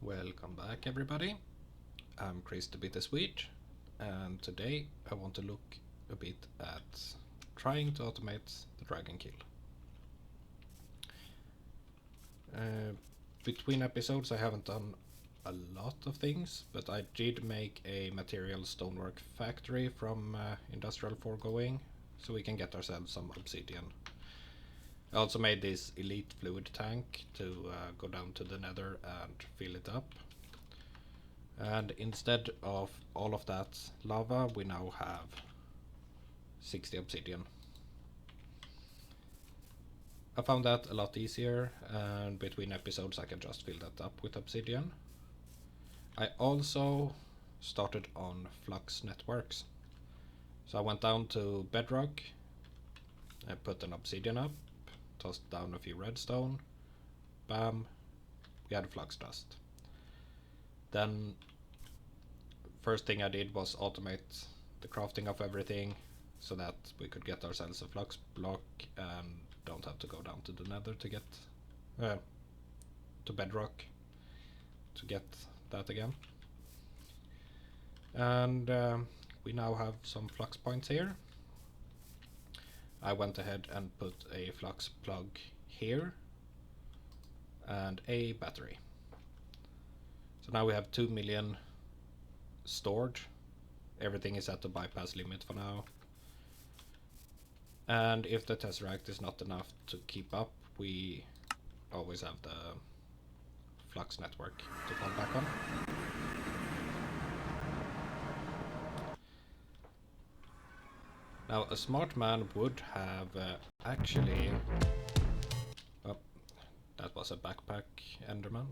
Welcome back, everybody. I'm Chris the Bit the Swede, and today I want to look a bit at trying to automate the dragon kill. Between episodes I haven't done a lot of things, but I did make a material stonework factory from industrial foregoing, so we can get ourselves some obsidian. I also made this elite fluid tank to go down to the nether and fill it up. And instead of all of that lava, we now have 60 obsidian. I found that a lot easier, and between episodes I can just fill that up with obsidian. I also started on Flux Networks. So I went down to Bedrock, I put an obsidian up, tossed down a few redstone, bam, we had flux dust. Then first thing I did was automate the crafting of everything so that we could get ourselves a flux block and don't have to go down to the nether to get to bedrock to get that again. And we now have some flux points here. I went ahead and put a flux plug here and a battery. So now we have 2 million stored. Everything is at the bypass limit for now. And if the tesseract is not enough to keep up, we always have the flux network to fall back on. Now a smart man would have actually... Oh, that was a backpack enderman.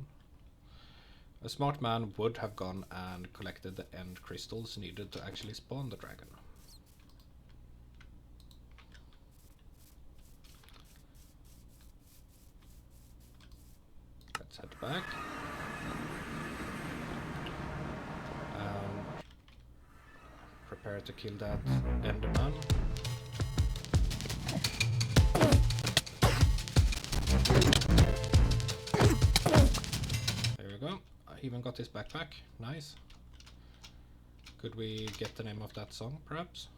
A smart man would have gone and collected the end crystals needed to actually spawn the dragon. Let's head back. And prepare to kill that enderman. There we go. I even got his backpack. Nice. Could we get the name of that song, perhaps?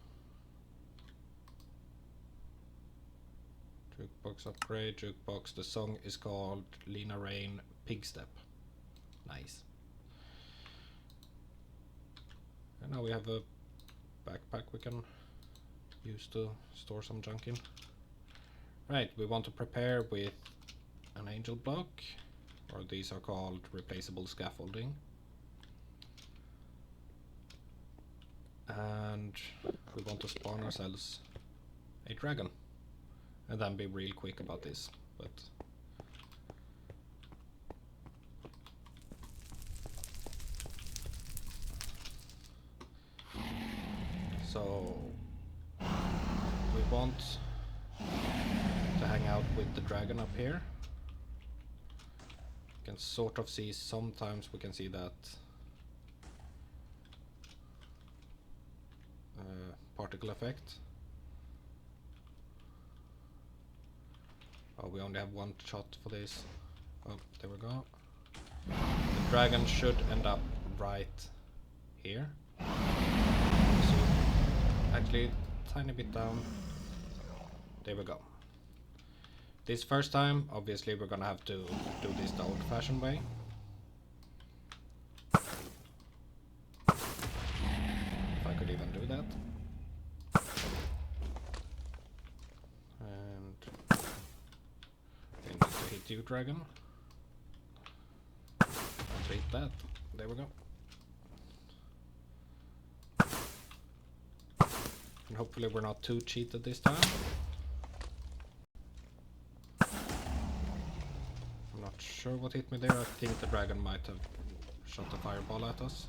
Jukebox upgrade, jukebox. The song is called Lena Rain Pigstep. Nice. And now we have a backpack we can use to store some junk in. Right, we want to prepare with an angel block, or these are called replaceable scaffolding. And we want to spawn ourselves a dragon. And then be real quick about this, but so we want to hang out with the dragon up here. You can sort of see, sometimes we can see that particle effect. Oh, we only have one shot for this. Oh, there we go. The dragon should end up right here. So actually, tiny bit down. There we go. This first time, obviously, we're gonna have to do this the old-fashioned way. If I could even do that. Hit you, dragon. And beat that. There we go. And hopefully we're not too cheated this time. I'm not sure what hit me there. I think the dragon might have shot a fireball at us.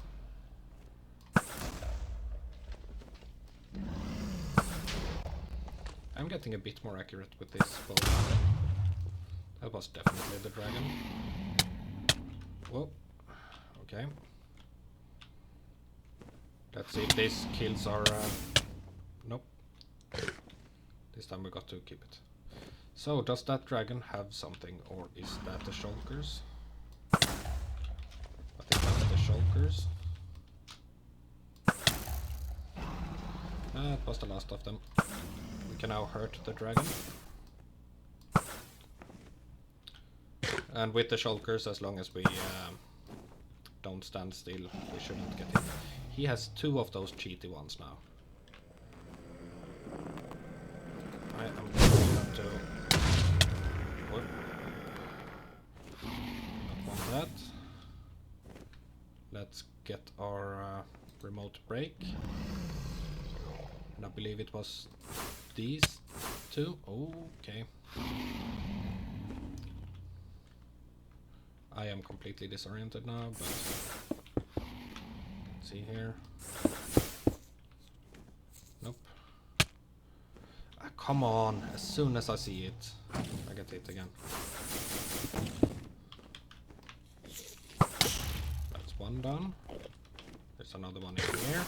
I'm getting a bit more accurate with this bow. That was definitely the dragon. Whoa. Okay. Let's see if these kills are... Nope. This time we got to keep it. So, does that dragon have something, or is that the shulkers? shulkers. That was the last of them. We can now hurt the dragon. And with the shulkers, as long as we don't stand still, we shouldn't get hit. He has 2 of those cheaty ones now. I am going to have to... Whoop. Not want that. Let's get our remote break. And I believe it was these 2. Okay. I am completely disoriented now, but let's see here. Nope. Come on, as soon as I see it, I get hit again. That's one done. There's another one in here.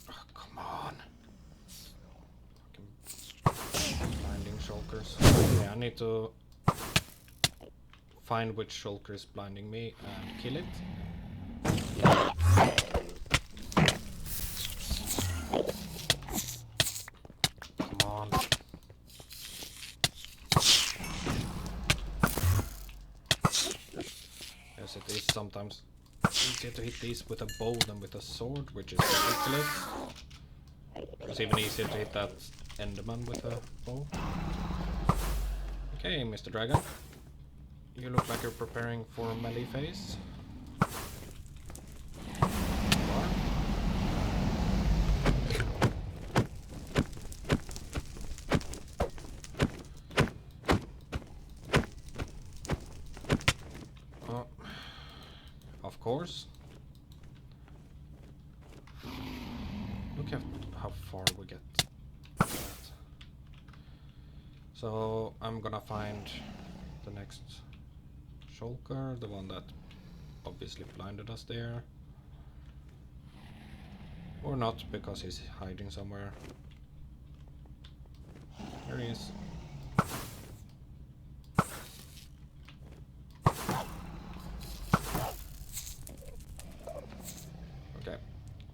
Oh, come on. Blinding shulkers. Okay, I need to find which shulker is blinding me and kill it. It is sometimes easier to hit these with a bow than with a sword, which is ridiculous. It's even easier to hit that enderman with a bow. Okay, Mr. Dragon. You look like you're preparing for a melee phase. Of course. Look at how far we get. So I'm gonna find the next shulker, the one that obviously blinded us there. Or not, because he's hiding somewhere. There he is.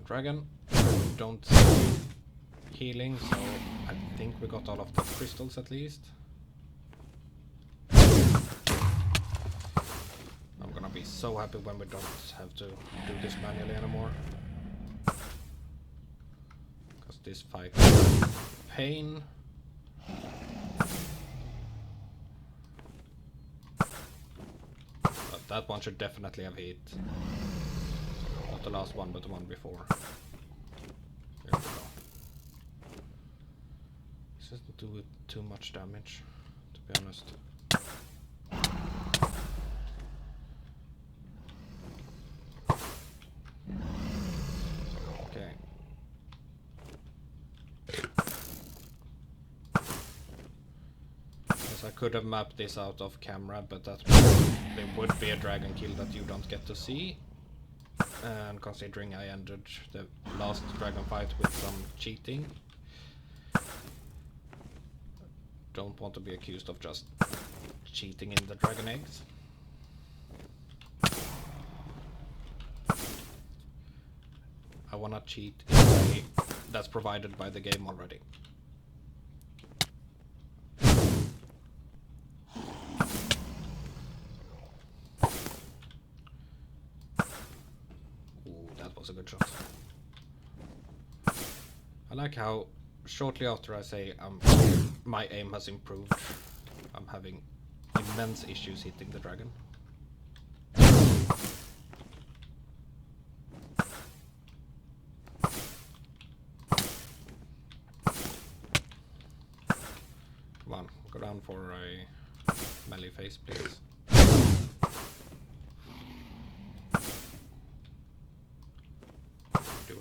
Dragon, don't see healing, so I think we got all of the crystals at least. I'm gonna be so happy when we don't have to do this manually anymore. Because this fight is pain. But that one should definitely have hit. Not the last one, but the one before. Here we go. This doesn't do it too much damage, to be honest. Okay. Yes, I could have mapped this out of camera, but that there would be a dragon kill that you don't get to see. And considering I ended the last dragon fight with some cheating, don't want to be accused of just cheating in the dragon eggs. I wanna cheat in a way that's provided by the game already. A good shot. I like how shortly after I say my aim has improved, I'm having immense issues hitting the dragon. Come on, go down for a melee phase, please.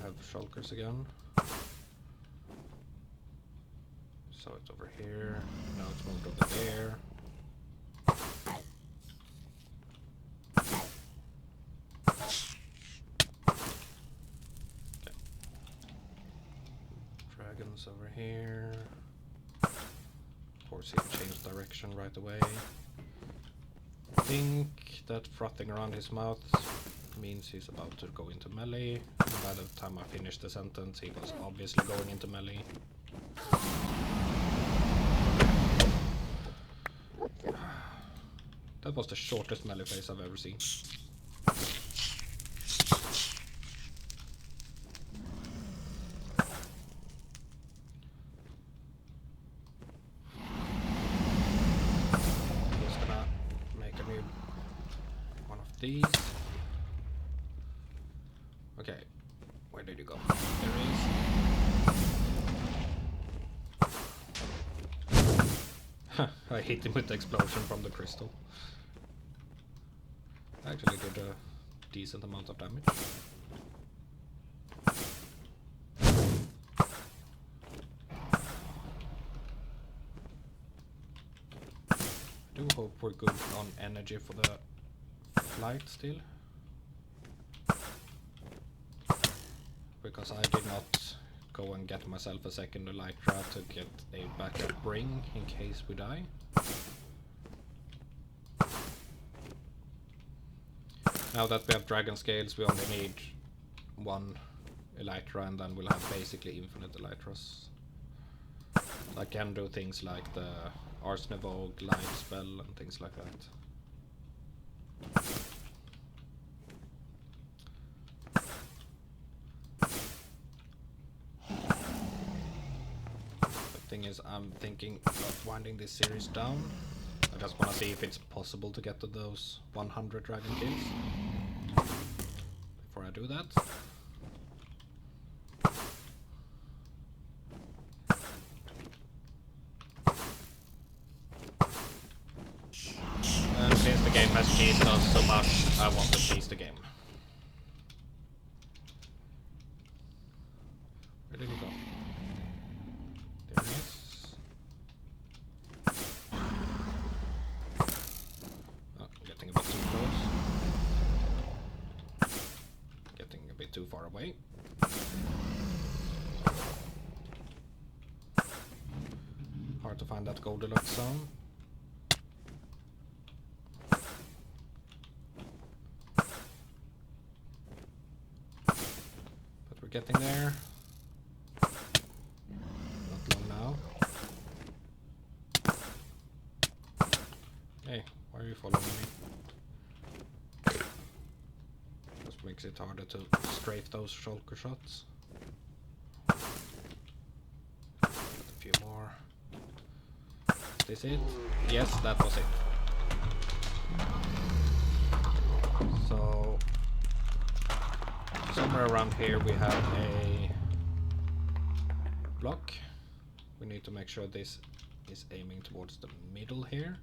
Have shulkers again. So it's over here. Now it's moved over there. Okay. Dragons over here. Of course, he changed direction right away. I think that frothing around his mouth means he's about to go into melee. And by the time I finished the sentence, he was obviously going into melee. That was the shortest melee phase I've ever seen. Just gonna make a new one of these. Okay, where did you go? There he is. I hit him with the explosion from the crystal. Actually did a decent amount of damage. I do hope we're good on energy for the flight still. Because I did not go and get myself a second elytra to get a backup ring in case we die. Now that we have dragon scales, we only need one elytra and then we'll have basically infinite elytras. I can do things like the Arsnevogue light spell and things like that. The thing is, I'm thinking of winding this series down. I just want to see if it's possible to get to those 100 dragon kills before I do that. And since the game has cheesed us so much, I want to cheese the game. Where did he go? There he is. Oh, getting a bit too close. Getting a bit too far away. Hard to find that Goldilocks zone. But we're getting there. Not long now. Hey, why are you following me? Just makes it harder to strafe those shulker shots. A few more. Is this it? Yes, that was it. So somewhere around here we have a block. We need to make sure this is aiming towards the middle here.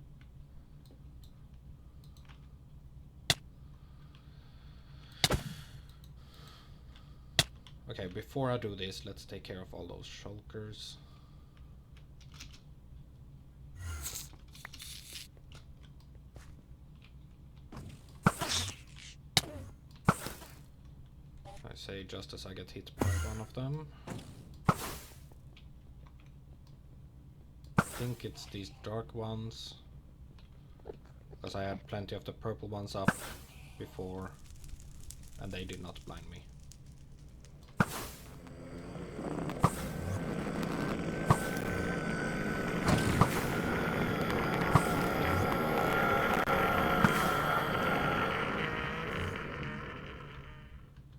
Okay, before I do this, let's take care of all those shulkers. I say just as I get hit by one of them. I think it's these dark ones, because I had plenty of the purple ones up before and they did not blind me.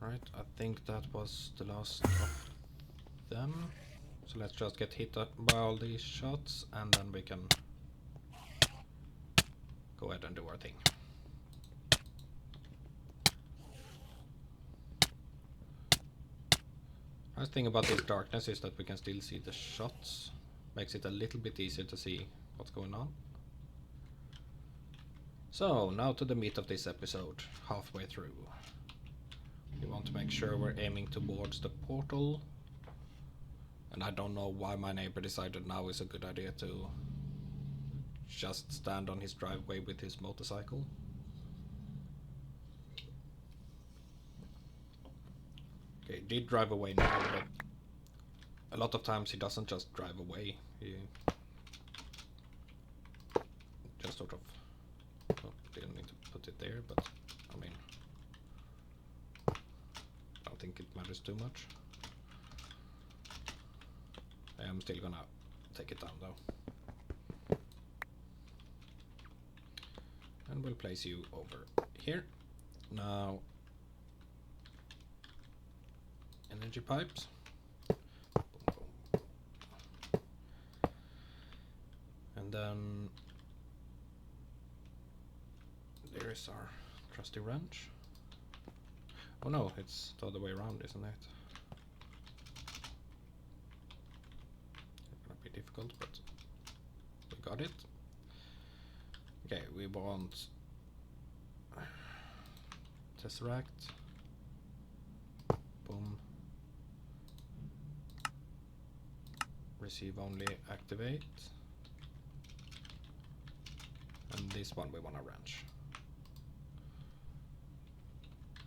Right, I think that was the last of them. So let's just get hit by all these shots and then we can go ahead and do our thing. Nice thing about this darkness is that we can still see the shots. Makes it a little bit easier to see what's going on. So, now to the meat of this episode, halfway through. We want to make sure we're aiming towards the portal. And I don't know why my neighbor decided now is a good idea to just stand on his driveway with his motorcycle. Okay, he did drive away now, but a lot of times he doesn't just drive away. He just sort of... Oh, there, but I mean, I don't think it matters too much. I am still gonna take it down though. And we'll place you over here. Now, energy pipes. And then there is our trusty wrench. Oh no, it's the other way around, isn't it? It's gonna be difficult, but we got it. Okay, we want Tesseract. Boom. Receive only, activate. And this one we want to wrench.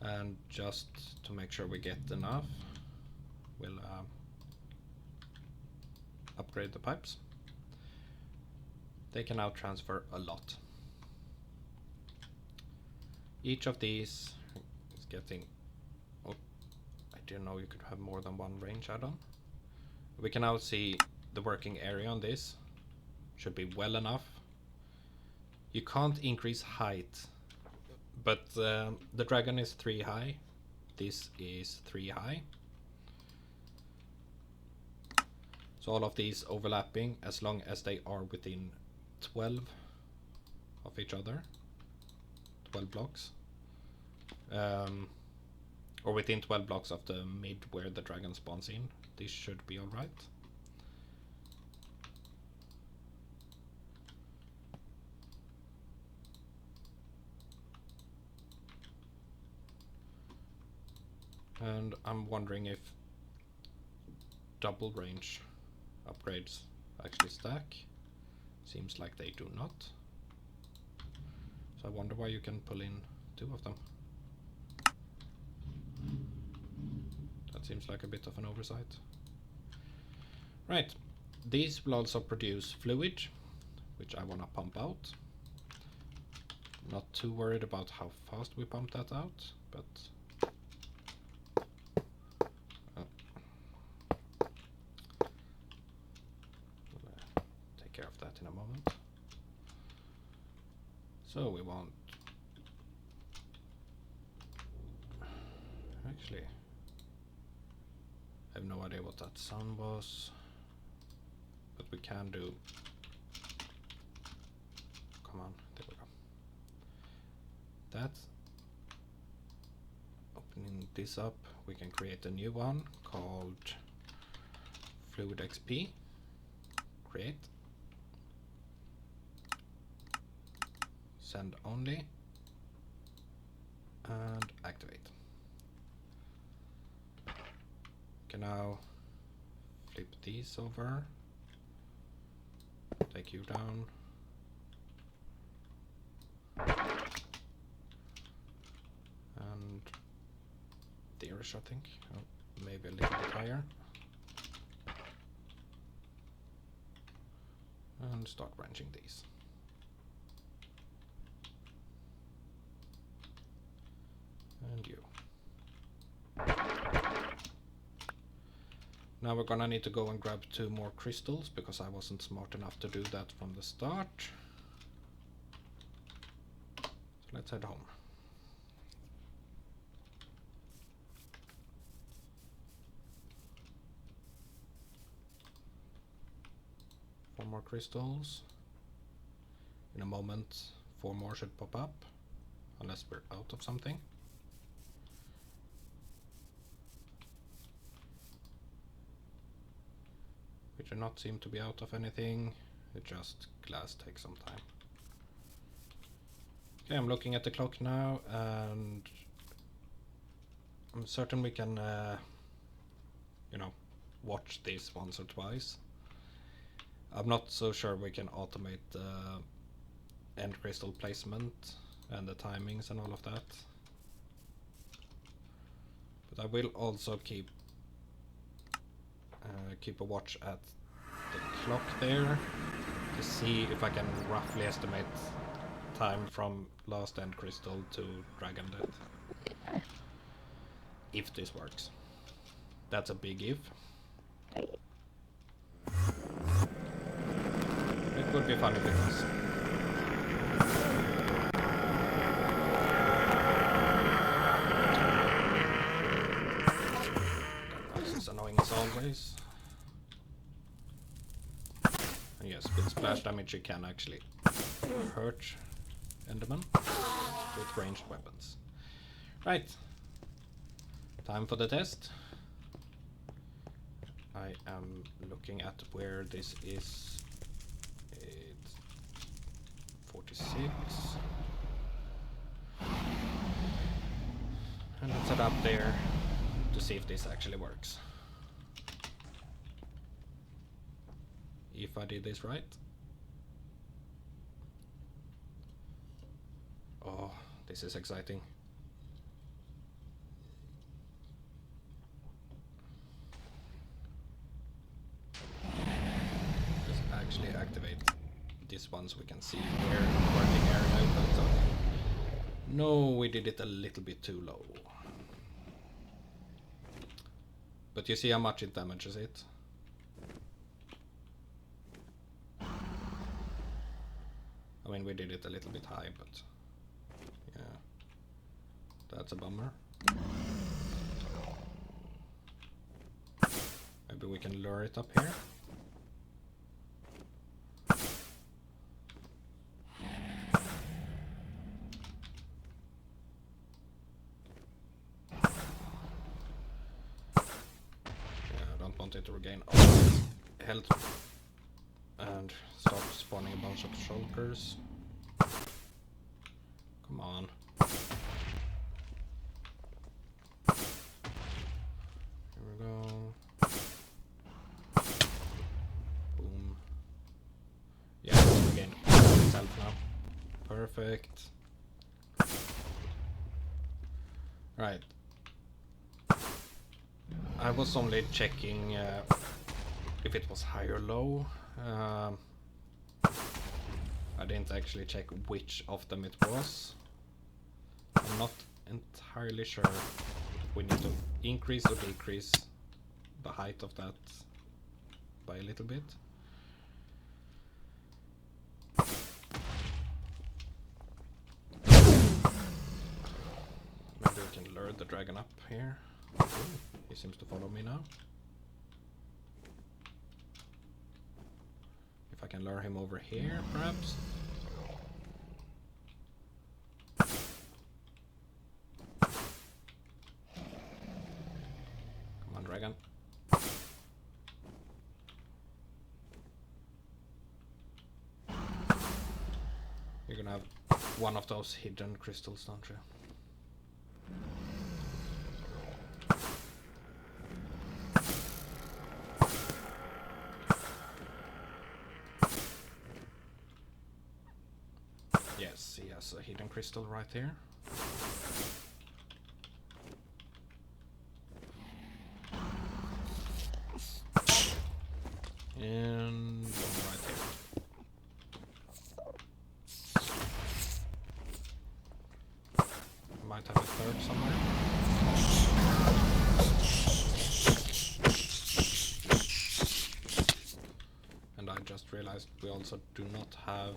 And just to make sure we get enough, we'll upgrade the pipes. They can now transfer a lot. Each of these is getting... Oh, I didn't know you could have more than one range add-on. We can now see the working area on this. Should be well enough. You can't increase height, but the dragon is 3 high. This is 3 high. So all of these overlapping, as long as they are within 12 of each other, 12 blocks, or within 12 blocks of the mid where the dragon spawns in, this should be alright. And I'm wondering if double range upgrades actually stack. Seems like they do not. So I wonder why you can pull in 2 of them. That seems like a bit of an oversight. Right, these will also produce fluid, which I want to pump out. Not too worried about how fast we pump that out, but take care of that in a moment. So we want... Actually, I have no idea what that sound was, but we can do... Come on, there we go. That. Opening this up, we can create a new one called Fluid XP. Create. Send only. And activate. Can now flip these over. Take you down. And there-ish, I think. Oh, maybe a little bit higher. And start wrenching these. And you. Now we're gonna need to go and grab 2 more crystals because I wasn't smart enough to do that from the start. So let's head home. Four more crystals. In a moment, 4 more should pop up, unless we're out of something. We do not seem to be out of anything. It just glass takes some time. Okay, I'm looking at the clock now, and I'm certain we can, you know, watch this once or twice. I'm not so sure we can automate the end crystal placement and the timings and all of that. But I will also keep a watch at the clock there to see if I can roughly estimate time from last end crystal to dragon death. If this works. That's a big if. It would be fun if it does. This is annoying as always. And yes, with splash damage you can actually hurt Enderman with ranged weapons. Right. Time for the test. I am looking at where this is. It's 46. And let's head up there to see if this actually works. If I did this right. Oh, this is exciting. Let's actually activate this one so we can see where the working area opens up. No, we did it a little bit too low. But you see how much it damages it. I mean, we did it a little bit high, but yeah, that's a bummer. Maybe we can lure it up here. Yeah, I don't want it to regain all its health and start spawning a bunch of shulkers. Come on. Here we go. Boom. Yeah, it's regained all its health now. Perfect. Right. I was only checking if it was high or low. I didn't actually check which of them it was. I'm not entirely sure if we need to increase or decrease the height of that by a little bit. Maybe we can lure the dragon up here. Ooh, he seems to follow me now. If I can lure him over here, perhaps. Come on, dragon. You're gonna have one of those hidden crystals, don't you? Yes, he has a hidden crystal right here. And one right here. Might have a third somewhere. And I just realized we also do not have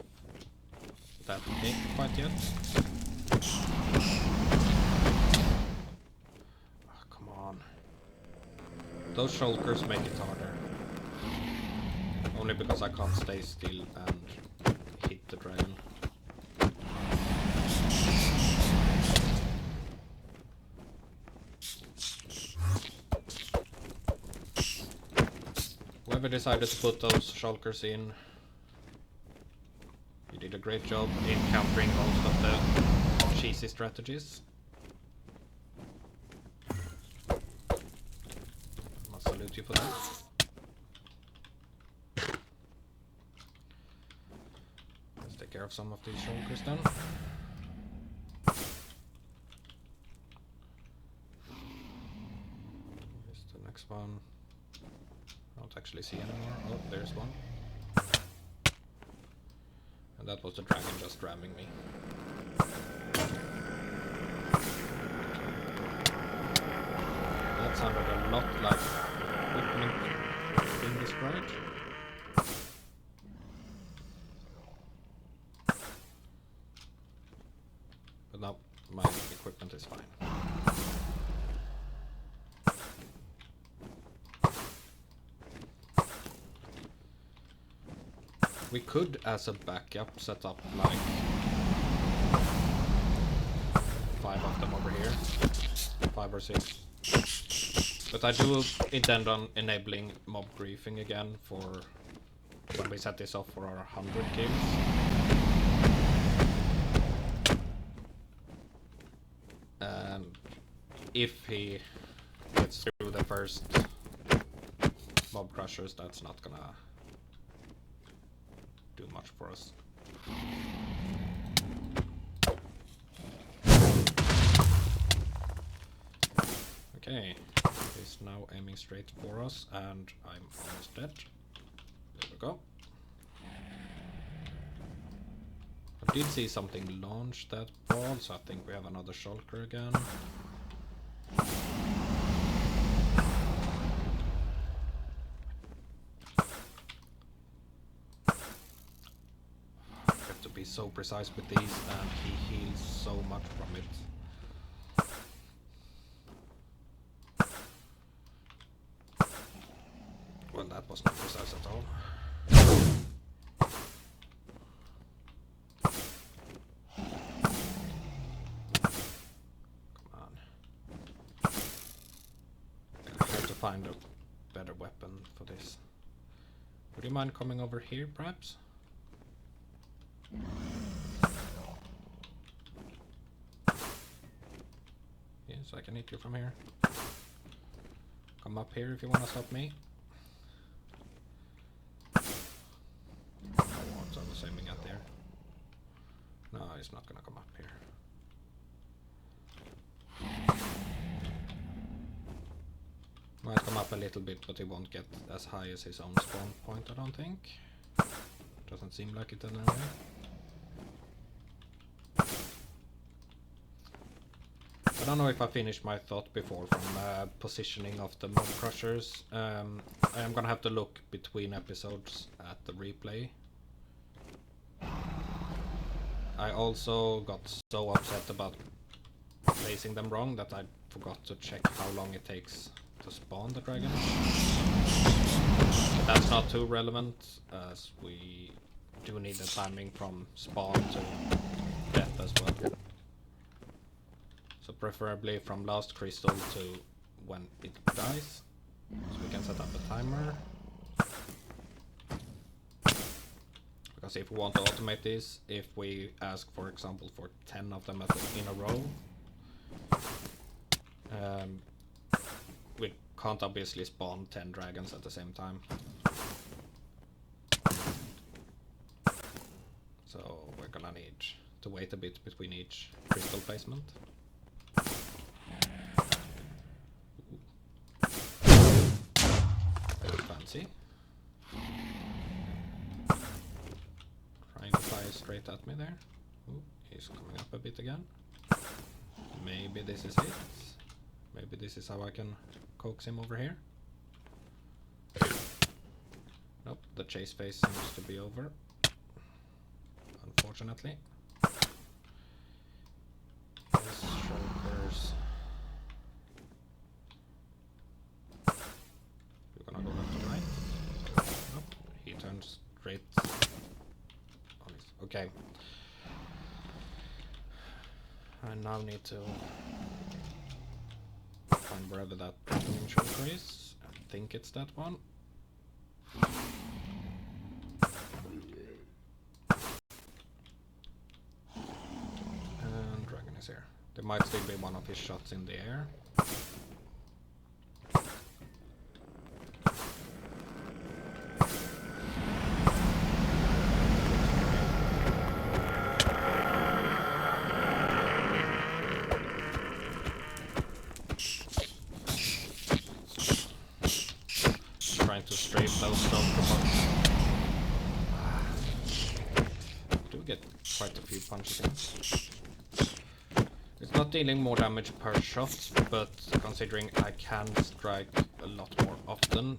that big quite yet. Oh, come on. Those shulkers make it harder. Only because I can't stay still and hit the dragon. Whoever decided to put those shulkers in, you did a great job in countering most of the cheesy strategies. I must salute you for that. Let's take care of some of these shulkers then. Here's the next one. I don't actually see anymore. Oh, there's one. And That was the dragon just ramming me. That sounded a lot like equipment being destroyed. But now my equipment is fine. We could, as a backup, set up like 5 of them over here. 5 or 6. But I do intend on enabling mob griefing again for when we set this off for our 100 kills. And if he gets through the first mob crushers, that's not gonna do much for us. Okay, he's now aiming straight for us, and I'm almost dead. There we go. I did see something launch that ball, so I think we have another shulker again. Have to be so precise with these, and he heals so much from it. Well, that was not precise at all. Come on. I have to find a better weapon for this. Would you mind coming over here, perhaps? Yes, I can hit you from here. Come up here if you want to stop me. What I was aiming at there. No, he's not gonna come up here. Might come up a little bit, but he won't get as high as his own spawn point, I don't think. Doesn't seem like it anyway. I don't know if I finished my thought before from positioning of the mob crushers. I am gonna have to look between episodes at the replay. I also got so upset about placing them wrong that I forgot to check how long it takes to spawn the dragon. But that's not too relevant, as we do need the timing from spawn to death as well. So preferably from last crystal to when it dies. So we can set up a timer. Because if we want to automate this, if we ask, for example, for 10 of them in a row, we can't obviously spawn 10 dragons at the same time. So we're gonna need to wait a bit between each crystal placement. Very fancy. Trying to fly straight at me there. Ooh, he's coming up a bit again. Maybe this is it. Maybe this is how I can coax him over here. Nope, the chase phase seems to be over. Unfortunately. Yes, shulkers. We're gonna go left to right. Nope, he turns straight on his... Okay. I now need to find wherever that shulker is. I think it's that one. And dragon is here. There might still be one of his shots in the air. Trying to strafe those stone promotes. Dude, a few punches in. It's not dealing more damage per shot, but considering I can strike a lot more often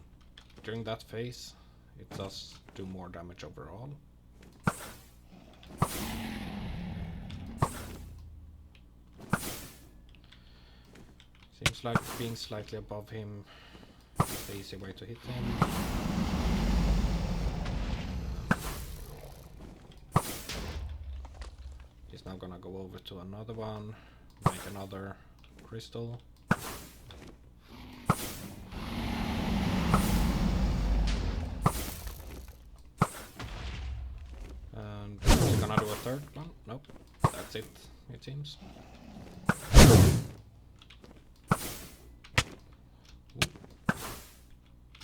during that phase, it does do more damage overall. Seems like being slightly above him is the easy way to hit him. He's now gonna go over to another one, make another crystal. And he's gonna do a third one. Nope, that's it seems. Ooh.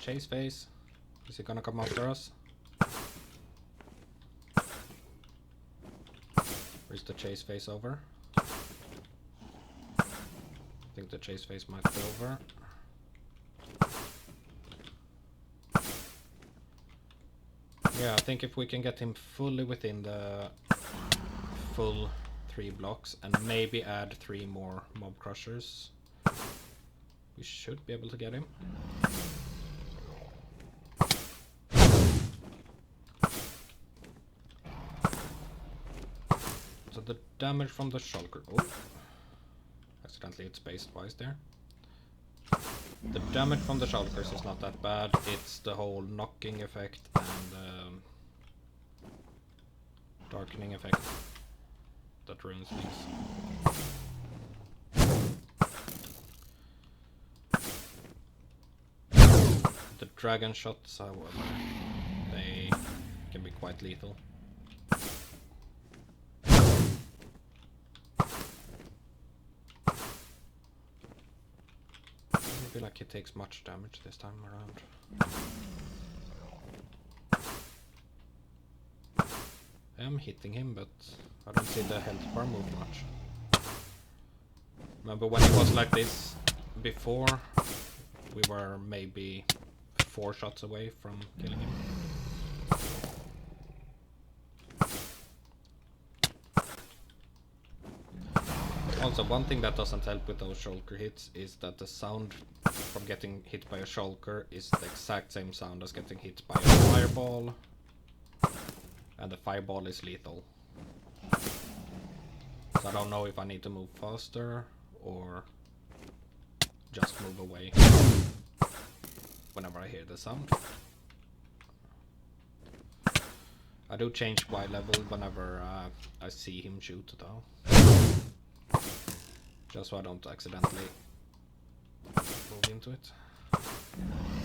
Chase phase. Is he gonna come after us? Or is the chase phase over? I think the chase phase might be over. Yeah, I think if we can get him fully within the full 3 blocks and maybe add 3 more mob crushers, we should be able to get him. So the damage from the shulker... Oh! Accidentally hit space twice there. The damage from the shulkers is not that bad, it's the whole knocking effect and darkening effect that ruins things. The dragon shots, however, they can be quite lethal. I feel like he takes much damage this time around. I am hitting him, but I don't see the health bar move much. Remember when it was like this before, we were maybe 4 shots away from killing him. Also, one thing that doesn't help with those shulker hits is that the sound from getting hit by a shulker is the exact same sound as getting hit by a fireball, and the fireball is lethal. So I don't know if I need to move faster or just move away whenever I hear the sound. I do change Y level whenever I see him shoot though. Just so I don't accidentally move into it.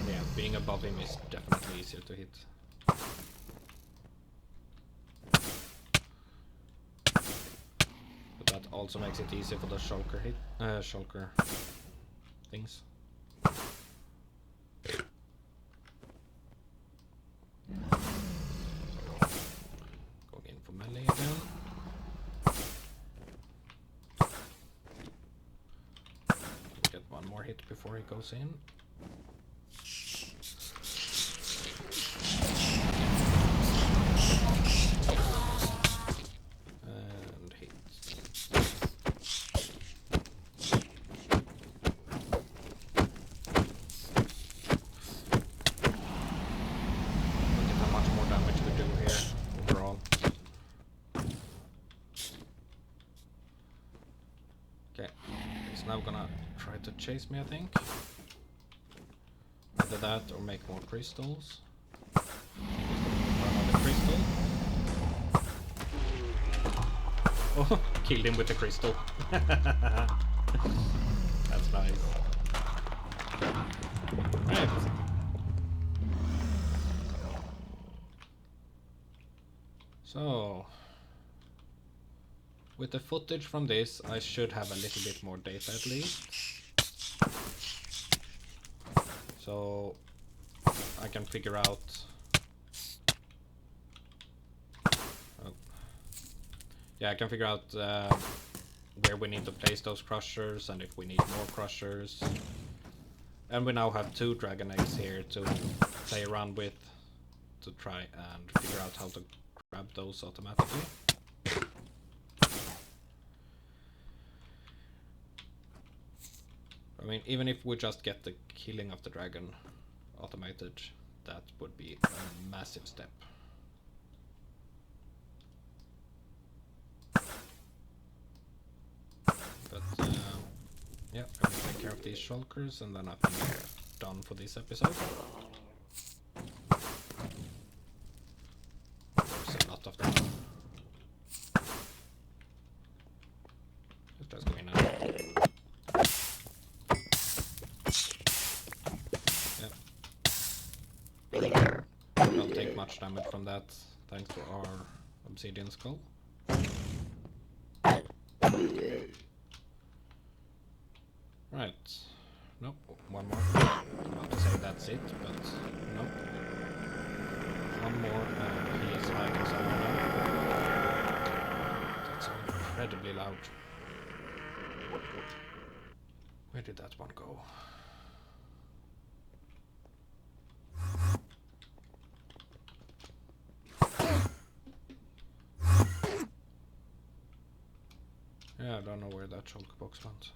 Yeah, being above him is definitely easier to hit. But that also makes it easier for the shulker things. Going in for melee again. Get one more hit before he goes in. And hit. Look at how much more damage we do here overall. Okay, he's now gonna try to chase me, I think. Either that or make more crystals. Another crystal. Oh, killed him with the crystal. That's nice. Right. So, with the footage from this, I should have a little bit more data at least. So I can figure out I can figure out where we need to place those crushers and if we need more crushers. And we now have 2 dragon eggs here to play around with to try and figure out how to grab those automatically. mean, even if we just get the killing of the dragon automated, that would be a massive step. But yeah, I will take care of these shulkers and then I think I'm done for this episode. There's a lot of them. Let's just go in now. Don't take much damage from that, thanks to our obsidian skull. Right. Nope, one more. I was about to say that's it, but nope. One more, and he is hiding somewhere now. That's so incredibly loud. Where did that one go? Yeah, I don't know where that shulker box went.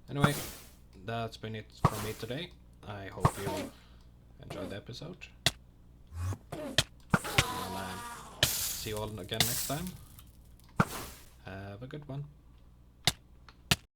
Anyway, that's been it from me today. I hope you enjoyed the episode. I'll see you all again next time. Have a good one.